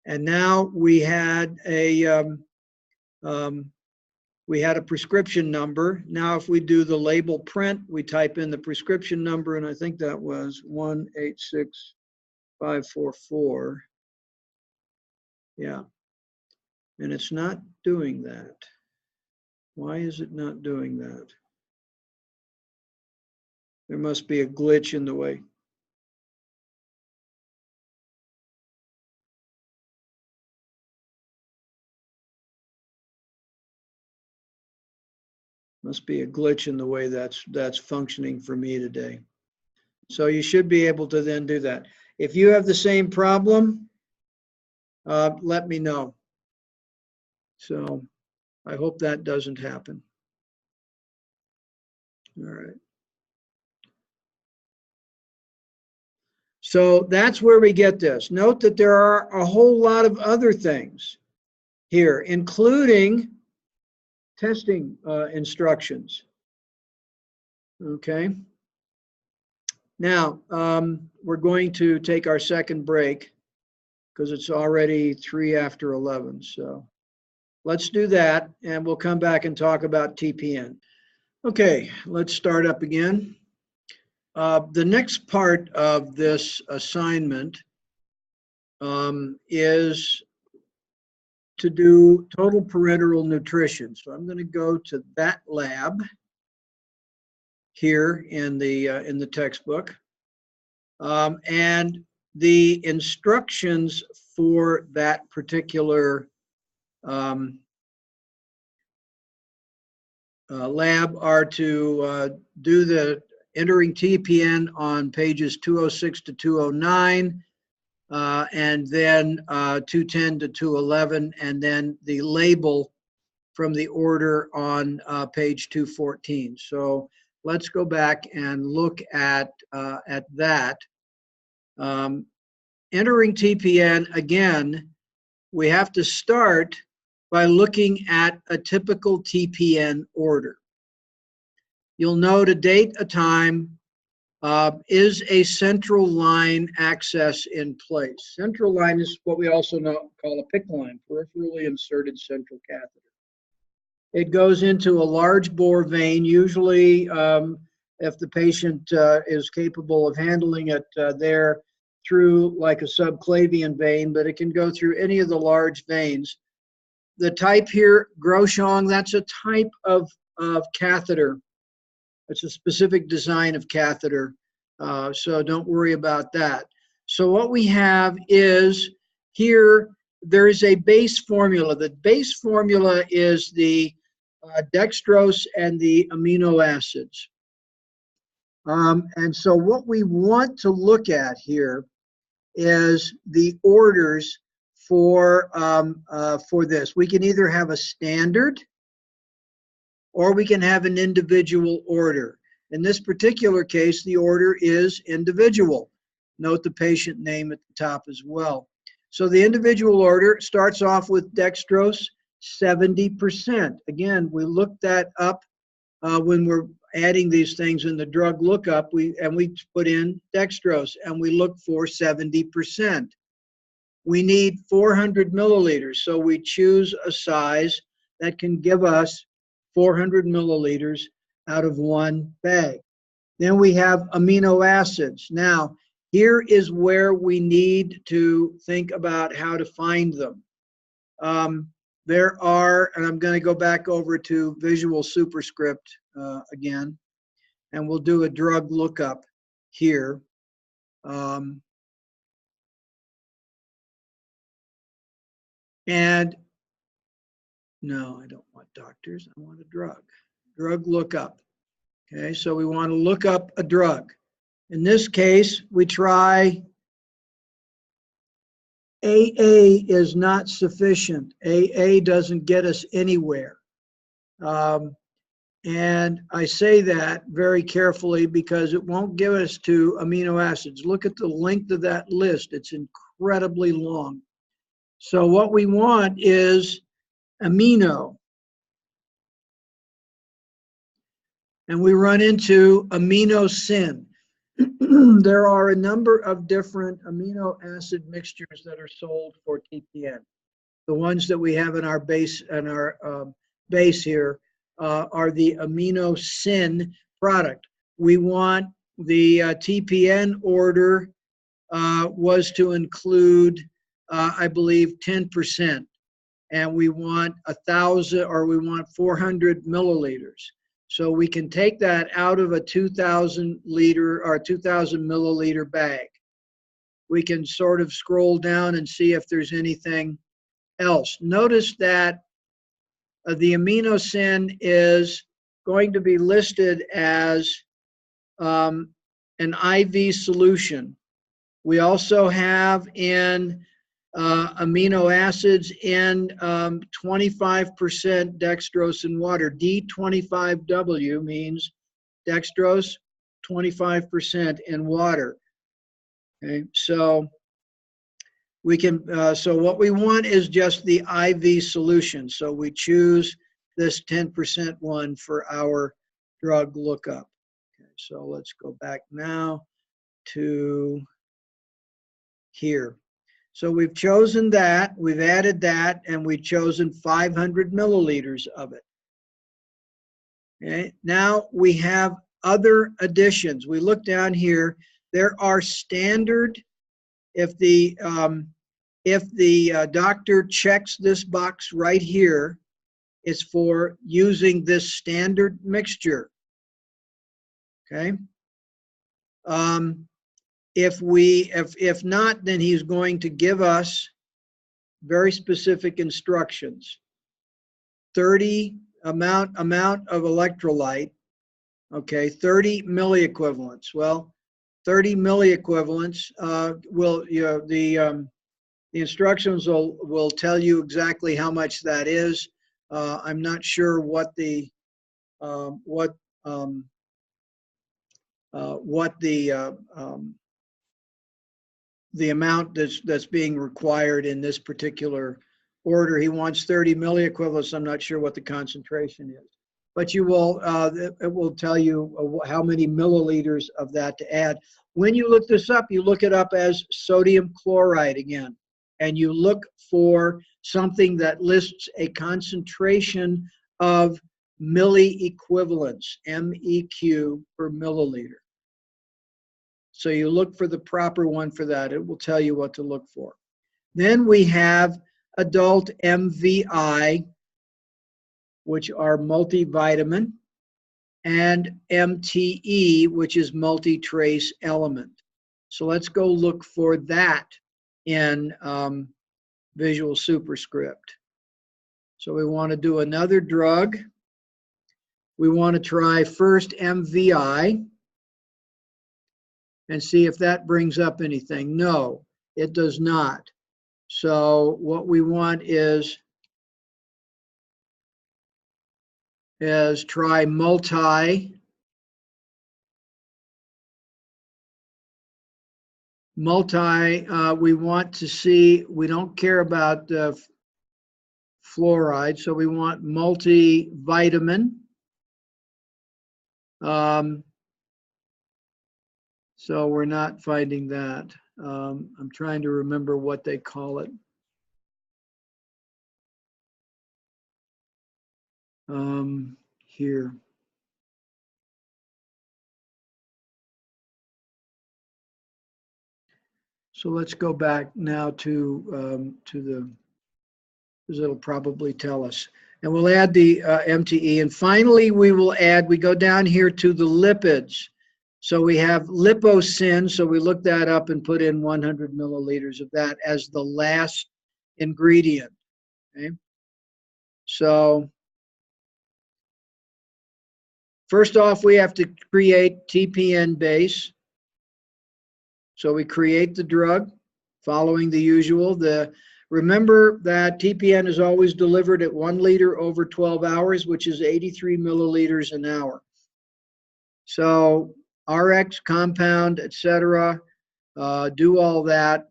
And now we had a prescription number. Now if we do the label print, we type in the prescription number, and I think that was 186544. Yeah. And it's not doing that. Why is it not doing that? There must be a glitch in the way. Must be a glitch in the way that's functioning for me today. So you should be able to then do that. If you have the same problem, let me know. So I hope that doesn't happen. All right. So that's where we get this. Note that there are a whole lot of other things here, including testing instructions. Okay. Now, we're going to take our second break because it's already 3 after 11. So let's do that, and we'll come back and talk about TPN. Okay, let's start up again. The next part of this assignment is to do total parenteral nutrition. So I'm going to go to that lab here in the textbook, and the instructions for that particular lab are to do the entering TPN on pages 206 to 209, and then 210 to 211, and then the label from the order on page 214. So let's go back and look at that. Entering TPN, again, we have to start by looking at a typical TPN order. You'll note a date, a time, is a central line access in place. Central line is what we also call a PICC line, peripherally inserted central catheter. It goes into a large bore vein, usually if the patient is capable of handling it there through like a subclavian vein, but it can go through any of the large veins. The type here, Groshong, that's a type of catheter. It's a specific design of catheter, so don't worry about that. So what we have is here, there is a base formula. The base formula is the dextrose and the amino acids. And so what we want to look at here is the orders for this. We can either have a standard or we can have an individual order. In this particular case, the order is individual. Note the patient name at the top as well. So the individual order starts off with dextrose 70%. Again, we looked that up when we're adding these things in the drug lookup. We put in dextrose and we look for 70%. We need 400 milliliters, so we choose a size that can give us 400 milliliters out of one bag. Then we have amino acids. Now, here is where we need to think about how to find them. There are, and I'm going to go back over to Visual Superscript again, and we'll do a drug lookup here. And no, I don't want doctors. I want a drug. Drug lookup. Okay, so we want to look up a drug. In this case, we try AA is not sufficient. AA doesn't get us anywhere. And I say that very carefully because it won't give us to amino acids. Look at the length of that list. It's incredibly long. So what we want is amino. And we run into aminosyn. There are a number of different amino acid mixtures that are sold for TPN. The ones that we have in our base here are the aminosyn product. We want the TPN order was to include, I believe, 10%, and we want 1,000 or we want 400 milliliters. So we can take that out of a 2,000 liter or 2,000 milliliter bag. We can sort of scroll down and see if there's anything else. Notice that the aminosyn is going to be listed as an IV solution. We also have in amino acids in 25% dextrose in water. D25W means dextrose 25% in water. Okay, so we can. So what we want is just the IV solution. So we choose this 10% one for our drug lookup. Okay, so let's go back now to here. So we've chosen that, we've added that, and we've chosen 500 milliliters of it. Okay, now we have other additions. We look down here, there are standard, if the doctor checks this box right here, it's for using this standard mixture. Okay. If not, then he's going to give us very specific instructions. 30 amount of electrolyte, okay, 30 milliequivalents. Well, 30 milliequivalents the instructions will tell you exactly how much that is. I'm not sure what the amount that's being required in this particular order. He wants 30 milliequivalents. I'm not sure what the concentration is, but you will it will tell you how many milliliters of that to add. When you look this up, you look it up as sodium chloride again, and you look for something that lists a concentration of milliequivalents, MEQ per milliliter. So you look for the proper one for that. It will tell you what to look for. Then we have adult MVI, which are multivitamin, and MTE, which is multi-trace element. So let's go look for that in Visual Superscript. So we want to do another drug. We want to try first MVI and see if that brings up anything. No, it does not. So what we want is try multi. We want to see, we don't care about fluoride, so we want multivitamin. So we're not finding that. I'm trying to remember what they call it. Here. So let's go back now to the, because it'll probably tell us. And we'll add the MTE. And finally, we will add, we go down here to the lipids. So we have liposin. So we look that up and put in 100 milliliters of that as the last ingredient. Okay. So first off, we have to create TPN base. So we create the drug following the usual. Remember that TPN is always delivered at 1 liter over 12 hours, which is 83 milliliters an hour. So RX, compound, etc., do all that.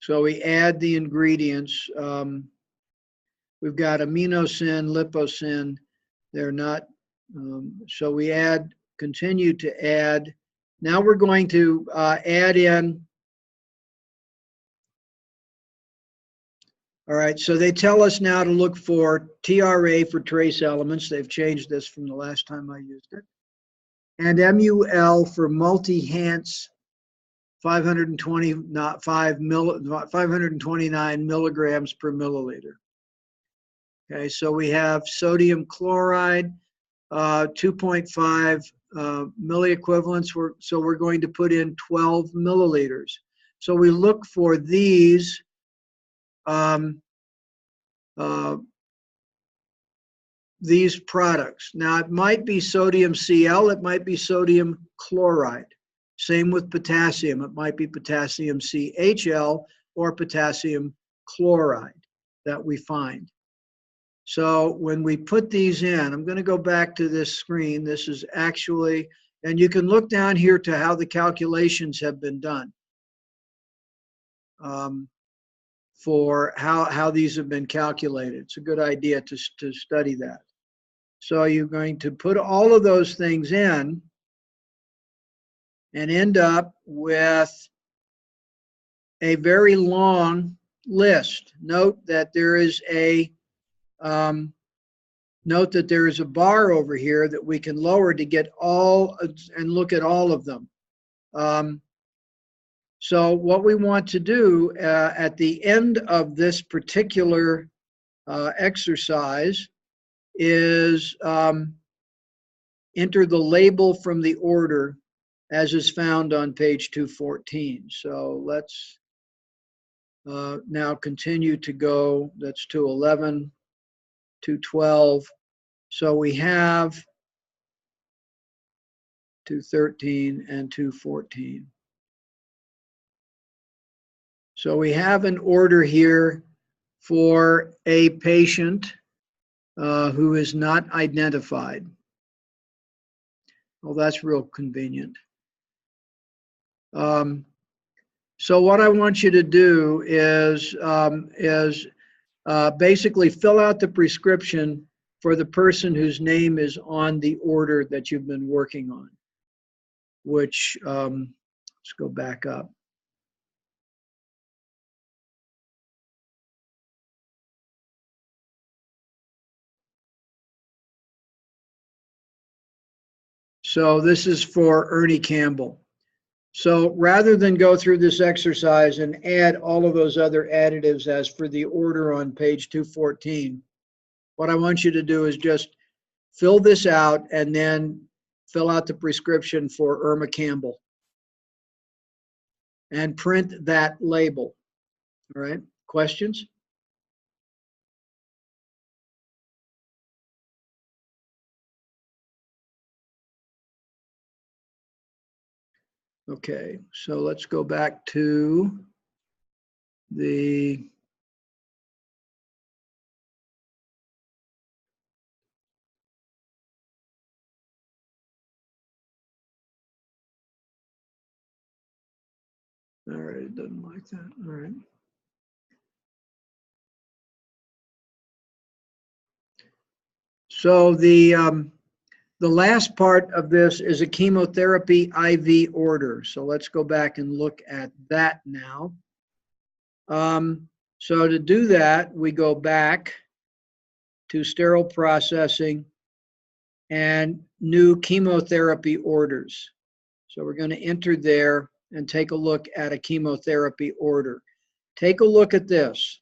So we add the ingredients. We've got aminosin, liposin. They're not, so we add, continue to add. Now we're going to add in. All right, so they tell us now to look for TRA for trace elements. They've changed this from the last time I used it. And MUL for multi-Hance 529 milligrams per milliliter. Okay, so we have sodium chloride, 2.5 milliequivalents. So we're going to put in 12 milliliters. So we look for these products. Now it might be sodium Cl, it might be sodium chloride. Same with potassium. It might be potassium CHL or potassium chloride that we find. So when we put these in, I'm going to go back to this screen. This is actually, and you can look down here to how the calculations have been done for how these have been calculated. It's a good idea to study that. So you're going to put all of those things in and end up with a very long list. Note that there is a bar over here that we can lower to get all and look at all of them. So what we want to do at the end of this particular exercise is enter the label from the order as is found on page 214. So let's now continue to go. That's 211, 212. So we have 213 and 214. So we have an order here for a patient who is not identified. Well, that's real convenient. So what I want you to do is basically fill out the prescription for the person whose name is on the order that you've been working on, which, let's go back up. So this is for Ernie Campbell. So rather than go through this exercise and add all of those other additives as for the order on page 214, what I want you to do is just fill this out and then fill out the prescription for Irma Campbell and print that label. All right, questions? Okay, so let's go back to the all right, it doesn't like that. All right. So the last part of this is a chemotherapy IV order. So let's go back and look at that now. So to do that, we go back to sterile processing and new chemotherapy orders. So we're going to enter there and take a look at a chemotherapy order. Take a look at this.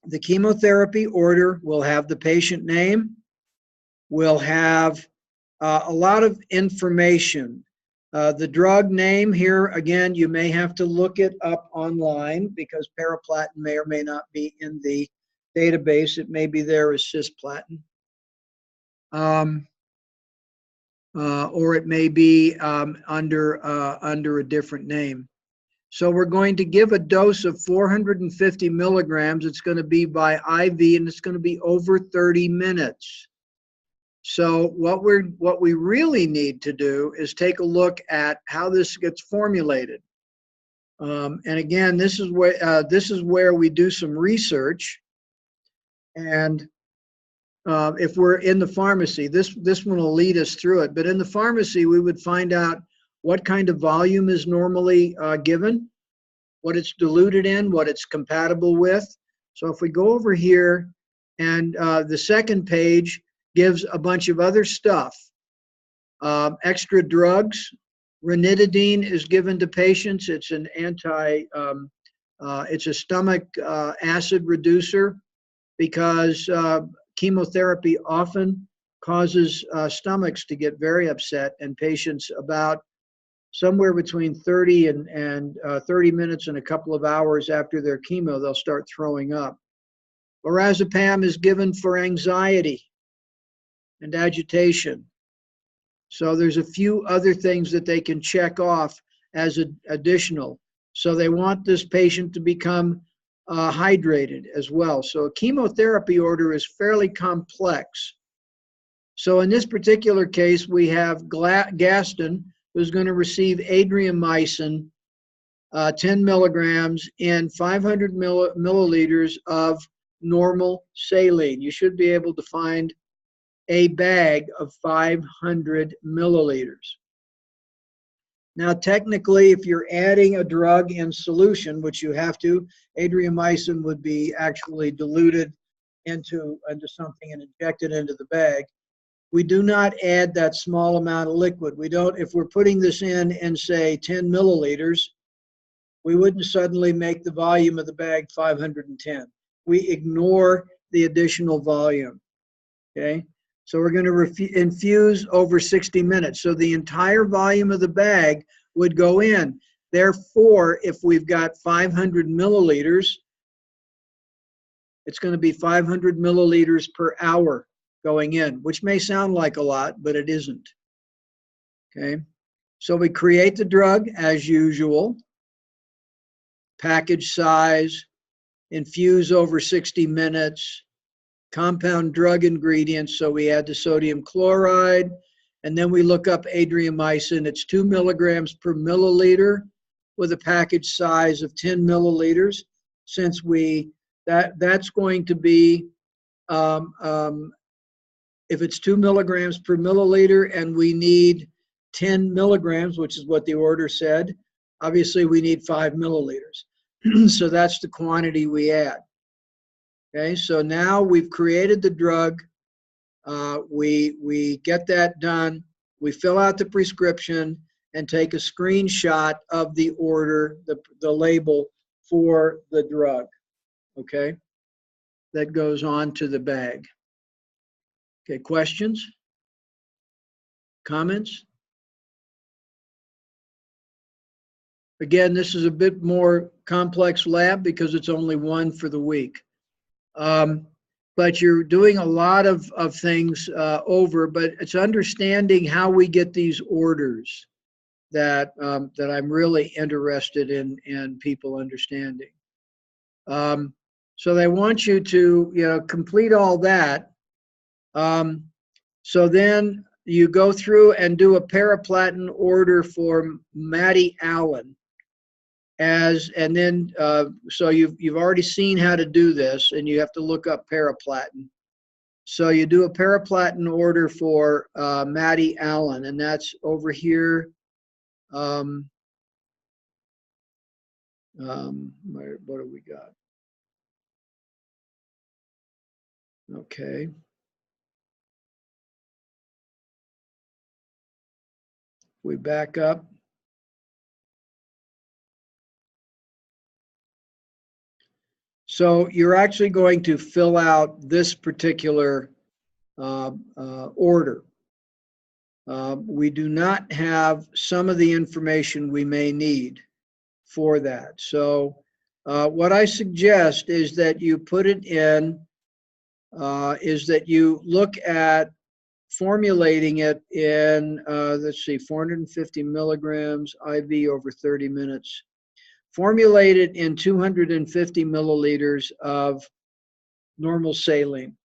The chemotherapy order will have the patient name, will have a lot of information. The drug name here, again, you may have to look it up online because paraplatin may or may not be in the database. It may be there as cisplatin. Or it may be under a different name. So we're going to give a dose of 450 milligrams. It's going to be by IV, and it's going to be over 30 minutes. So what we really need to do is take a look at how this gets formulated. And again, this is where we do some research. And if we're in the pharmacy, this one will lead us through it. But in the pharmacy, we would find out what kind of volume is normally given, what it's diluted in, what it's compatible with. So if we go over here, and the second page gives a bunch of other stuff, extra drugs. Ranitidine is given to patients. It's an it's a stomach acid reducer because chemotherapy often causes stomachs to get very upset, and patients about somewhere between 30 and 30 minutes and a couple of hours after their chemo, they'll start throwing up. Lorazepam is given for anxiety and agitation. So there's a few other things that they can check off as additional. So they want this patient to become hydrated as well. So a chemotherapy order is fairly complex. So in this particular case, we have Gaston, who's going to receive adriamycin, 10 milligrams in 500 milliliters of normal saline. You should be able to find a bag of 500 milliliters. Now, technically, if you're adding a drug in solution, which you have to, adriamycin would be actually diluted into something and injected into the bag. We do not add that small amount of liquid. We don't, if we're putting this in say 10 milliliters, we wouldn't suddenly make the volume of the bag 510. We ignore the additional volume, okay? So we're going to infuse over 60 minutes. So the entire volume of the bag would go in. Therefore, if we've got 500 milliliters, it's going to be 500 milliliters per hour going in, which may sound like a lot, but it isn't. Okay, so we create the drug as usual, package size, infuse over 60 minutes, compound drug ingredients, so we add the sodium chloride, and then we look up adriamycin. It's 2 milligrams per milliliter with a package size of 10 milliliters. Since that's going to be, if it's 2 milligrams per milliliter and we need 10 milligrams, which is what the order said, obviously we need 5 milliliters. So that's the quantity we add. Okay, so now we've created the drug. We get that done. We fill out the prescription and take a screenshot of the order, the label for the drug. Okay, that goes on to the bag. Okay, questions? Comments? Again, this is a bit more complex lab because it's only one for the week. But you're doing a lot of things over, but it's understanding how we get these orders. that I'm really interested in people understanding. So they want you to complete all that. So then you go through and do a paraplaten order for Maddie Allen. And then so you've already seen how to do this, and you have to look up paraplaten. So you do a paraplaten order for Maddie Allen, and that's over here. What do we got? Okay. We back up. So you're actually going to fill out this particular order. We do not have some of the information we may need for that. So what I suggest is that you put it in, is that you look at formulating it in, let's see, 450 milligrams IV over 30 minutes. Formulate it in 250 milliliters of normal saline.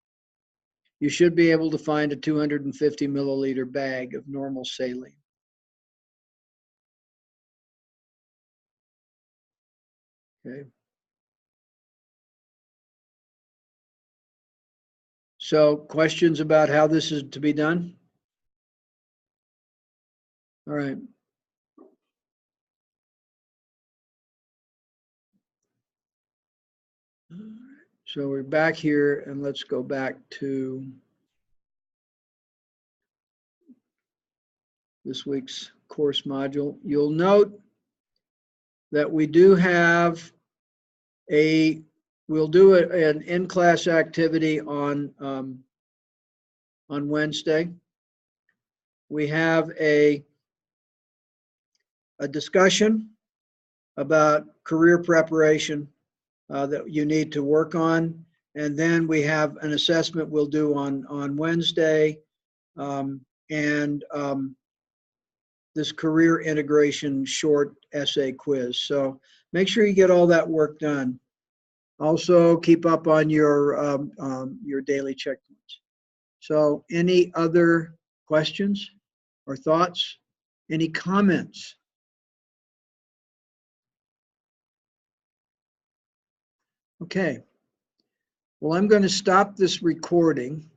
You should be able to find a 250 milliliter bag of normal saline. Okay. So questions about how this is to be done? All right. So we're back here, and let's go back to this week's course module. You'll note that we do have we'll do an in-class activity on Wednesday. We have a discussion about career preparation that you need to work on. And then we have an assessment we'll do on Wednesday, and this career integration short essay quiz. So make sure you get all that work done. Also keep up on your daily checkpoints. So any other questions or thoughts? Any comments? Okay. Well, I'm going to stop this recording,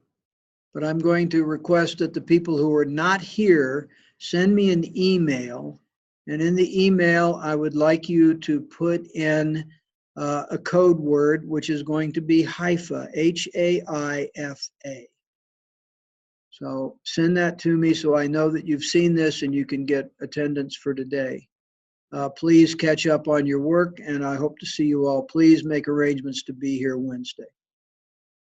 but I'm going to request that the people who are not here send me an email. And in the email, I would like you to put in a code word, which is going to be HAIFA, H-A-I-F-A. So send that to me so I know that you've seen this and you can get attendance for today. Please catch up on your work, and I hope to see you all. Please make arrangements to be here Wednesday.